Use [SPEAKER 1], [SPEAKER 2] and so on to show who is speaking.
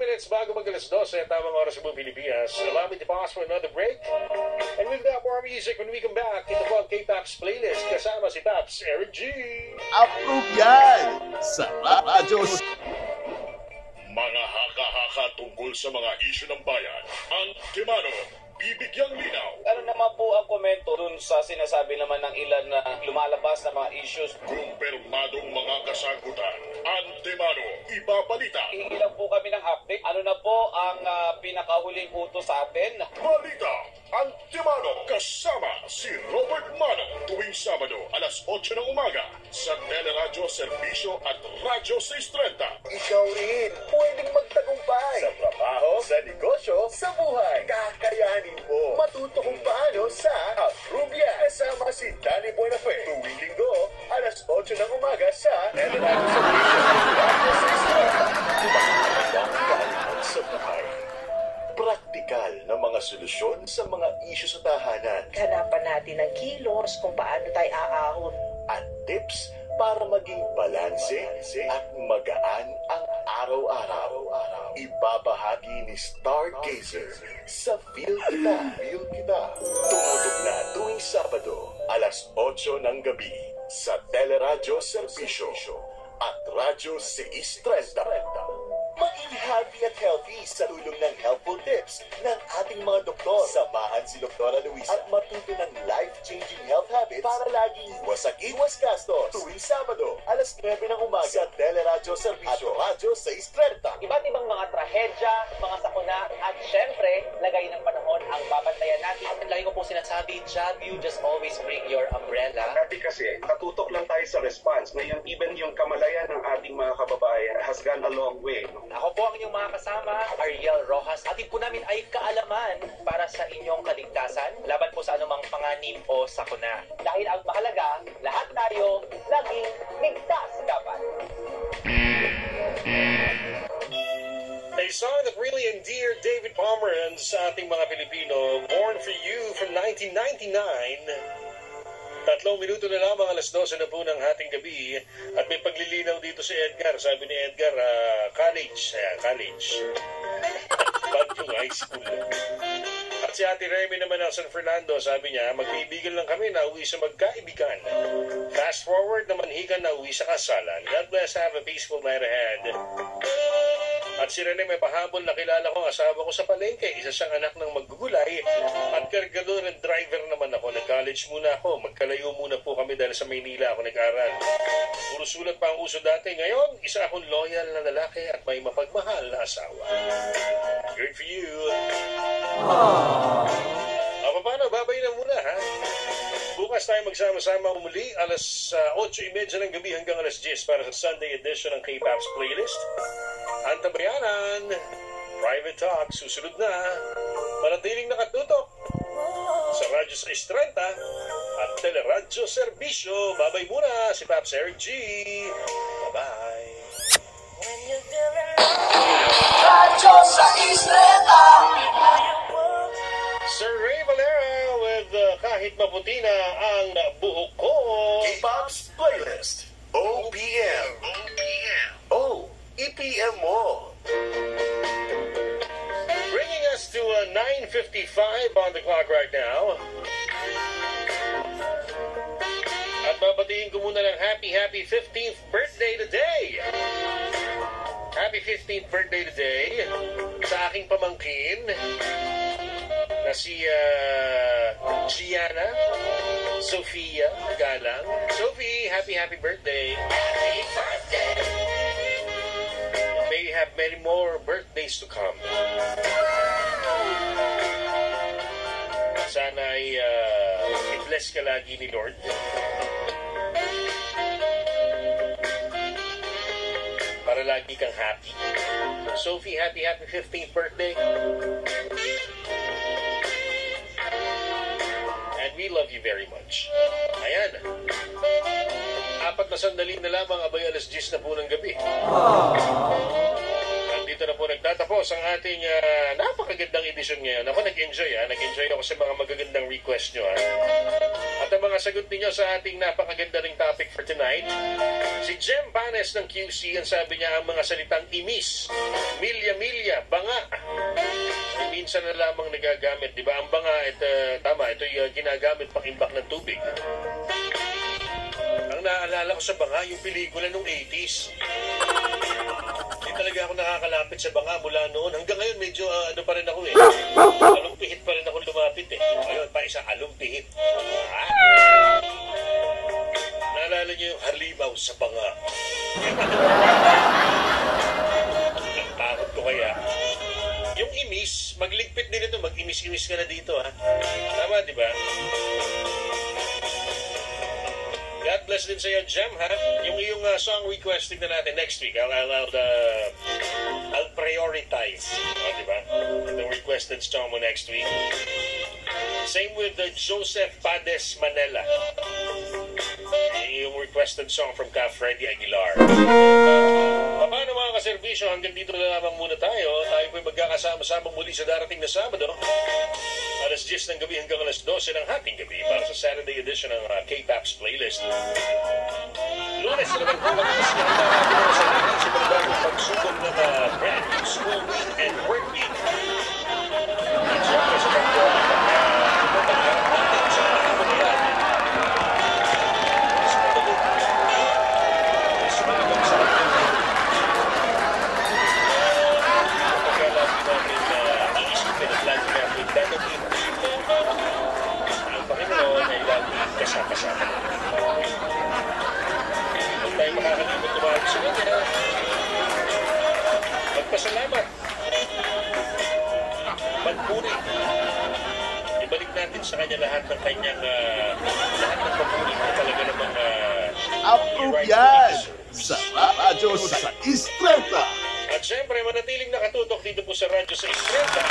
[SPEAKER 1] minutes bago mag-alas 12, tamang oras sa buong Pilipinas. Allow me to pause for another break. And we've got more music when we come back. Ito po ang K-Paps playlist kasama si Paps Eric G.
[SPEAKER 2] Approve yan sa radyo.
[SPEAKER 3] Mga haka-haka tungkol sa mga isyu ng bayan, ang Timano, bibigyang linaw.
[SPEAKER 4] Ano naman po ang komento dun sa sinasabi naman ng ilan na lumalabas na mga issues?
[SPEAKER 3] Kumpirmadong mga kasagutan, ang Timano, ibabalita.
[SPEAKER 4] Hihingi lang po kami ng update. Ano na po ang pinakahuling utos sa atin?
[SPEAKER 3] Balita, ang Timano, kasama si Robert Mano, tuwing Sabado, alas 8 ng umaga, sa Teleradyo Serbisyo at Radyo 630.
[SPEAKER 5] Ikaw rin, pwedeng magtagumpay sa trabaho, sa negosyo, sa buhay. Kakayanin mo. Matuto kung paano sa Aprubia. Kasama si Danny Buenafe. Tuwing linggo, alas 8 ng umaga sa Teleradyo Serbisyo at Radyo 630. Sa buhay. Praktikal na mga solusyon sa mga isyu sa tahanan.
[SPEAKER 6] Hanapan natin ng kilos kung paano tayo aahon.
[SPEAKER 5] At tips para maging balanse at magaan ang araw-araw. Ibabahagi ni Stargazer sa Feel Kita. Tumutok na tuwing Sabado, alas 8 ng gabi sa Teleradyo Serbisyo at Radyo 630. Maging happy at healthy sa tulong ng helpful tips ng ating mga doktor. Samahan si Dr. Luisa at matuto ng life-changing health habits para laging iwas gastos. Tuwing Sabado, alas 9 ng umaga sa Teleradyo Serbisyo at Radyo 630.
[SPEAKER 7] Iba't ibang mga trahedya, mga sakuna, at syempre, lagay ng panahon ang babantayan natin. Lagi ko po sinasabi, job you, just always bring your umbrella.
[SPEAKER 8] Dati kasi, natutok lang tayo sa response. Ngayon, even yung kamalayan ng ating mga kababayan has gone a long way.
[SPEAKER 7] Ako po ang inyong mga kasama, Ariel Rojas. Atid po namin ay kaalaman para sa inyong kaligtasan, laban po sa anumang panganib o sakuna. Dahil ang mahalaga, lahat tayo naging ligtas dapat.
[SPEAKER 1] A song that really endeared David Pomeranz sa ating mga Pilipino, Born for You from 1999. 3 minuto na lamang, alas 12 na po ng hating gabi. At may paglilinaw dito si Edgar. Sabi ni Edgar, college. Bagyong high school. At si Ate Remy naman ng San Fernando, sabi niya, magbibigan lang kami na uwi sa magkaibigan. Fast forward na manhikan na uwi sa kasalan. God bless, have a peaceful night ahead. At si Rene may pahabol na kilala ko ang asawa ko sa palengke. Isa siyang anak ng maggugulay. At kargador and driver naman ako. Nag-college muna ako. Magkalayo muna po kami dahil sa Maynila ako nag-aral. Puro sulat pa ang uso dati. Ngayon, isa akong loyal na lalaki at may mapagmahal na asawa. Good for you. Paano? Babay na muna, ha? Bukas tayo magsama-sama umuli alas 8:30 ng gabi hanggang alas 10 para sa Sunday edition ng K-Paps playlist. Antabayanan, Private Talk, susunod na. Manatiling nakatutok sa Radyo 630 at Teleradyo Serbisyo. Babay muna, si Paps Eric G. Bye-bye.
[SPEAKER 5] Radyo 630.
[SPEAKER 1] Sir Ray Valera with Kahit Maputi Na Ang Buhok Ko.
[SPEAKER 5] K-Pops playlist. OPM. Oh, EPM mo.
[SPEAKER 1] Bringing us to 9:55 on the clock right now. At babatiin ko muna ng happy 15th birthday today. Happy 15th birthday today sa aking pamangkin na si Gianna Sofia Galang. Sophie, happy birthday. Happy birthday. May you have many more birthdays to come. Sana ay i-bless ka lagi ni Lord. Para lagi kang happy. Sophie, happy 15th birthday. And we love you very much. Ayan. 4 na sandali na lamang, abay alas 10 na po ng gabi. Dito na po nagtatapos ang ating napakagandang edisyon ngayon. Ako nag-enjoy ako sa mga magagandang request nyo. At At ang mga sagot ninyo sa ating napakaganda ring topic for tonight, si Jem Panes ng QC, ang sabi niya, ang mga salitang imis, milya-milya, banga, ay minsan na lamang nagagamit. Di ba? Ang banga, tama, ito yung ginagamit pang imbak ng tubig. Ang naalala ko sa banga, yung pelikula nung 80s. Hindi talaga ako nakakalapit sa banga mula noon. Hanggang ngayon, medyo ano pa rin ako eh. Alumpihit pa rin ako lumapit eh. Ayun, pa isang alumpihit. Naalala niyo yung halimaw sa banga. Ang takot ko kaya. Yung imis, magligpit din ito. Mag-imis-imis ka na dito ha. Tama, di ba? God bless din sa iyo, Jam, ha? Yung iyong song requesting na natin next week, I'll prioritize. Diba? Itong requested song mo next week. Same with Joseph Pades Manela. Yung requested song from Ka Freddy Aguilar. Paano mga kaservisyo, hanggang dito na lamang muna tayo. Tayo po'y magkakasama-sama muli sa darating na Sabado. Alas 10 ng gabi hanggang alas 12 ng hating gabi para sa Saturday edition ng K-Paps playlist. Lunes na naman po kasi handa natin sa natin sa bagong pagsubok ng brand new school week and work week. At syempre sa pagkakas natin sa kamunidad. Sa katulog. Sa mga bagsak. Kapag lagi natin iisipin at lagi natin dadating. Ang Panginoon ay lagi kasama-sama. Huwag tayo makakalimot tumawag sa kanya. Magpasalamat. Magpuri. Ibalik natin sa kanya lahat ng kanyang lahat ng papuri na talaga namang
[SPEAKER 2] Approve yan sa Radyo sa Istreta.
[SPEAKER 1] At syempre, manatiling nakatutok dito po sa Radyo sa Istreta.